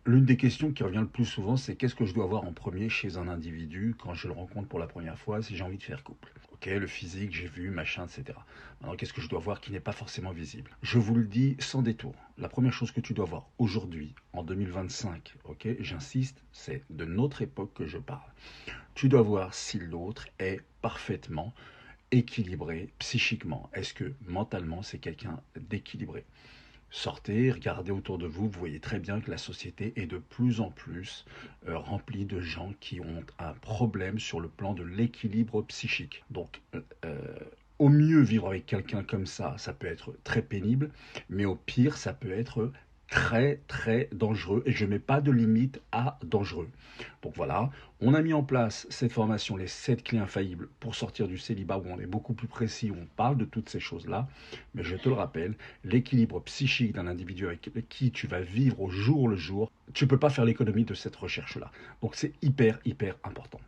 L'une des questions qui revient le plus souvent, c'est qu'est-ce que je dois avoir en premier chez un individu quand je le rencontre pour la première fois si j'ai envie de faire couple. Ok, le physique, j'ai vu, machin, etc. Maintenant, qu'est-ce que je dois voir qui n'est pas forcément visible? Je vous le dis sans détour. La première chose que tu dois voir aujourd'hui, en 2025, ok, j'insiste, c'est de notre époque que je parle. Tu dois voir si l'autre est parfaitement équilibré psychiquement. Est-ce que mentalement, c'est quelqu'un d'équilibré? Sortez, regardez autour de vous, vous voyez très bien que la société est de plus en plus remplie de gens qui ont un problème sur le plan de l'équilibre psychique. Donc, au mieux, vivre avec quelqu'un comme ça peut être très pénible, mais au pire, ça peut être très très dangereux et je ne mets pas de limite à dangereux. Donc voilà, on a mis en place cette formation, les 7 clés infaillibles pour sortir du célibat où on est beaucoup plus précis, où on parle de toutes ces choses-là, mais je te le rappelle, l'équilibre psychique d'un individu avec qui tu vas vivre au jour le jour, tu ne peux pas faire l'économie de cette recherche-là. Donc c'est hyper hyper important.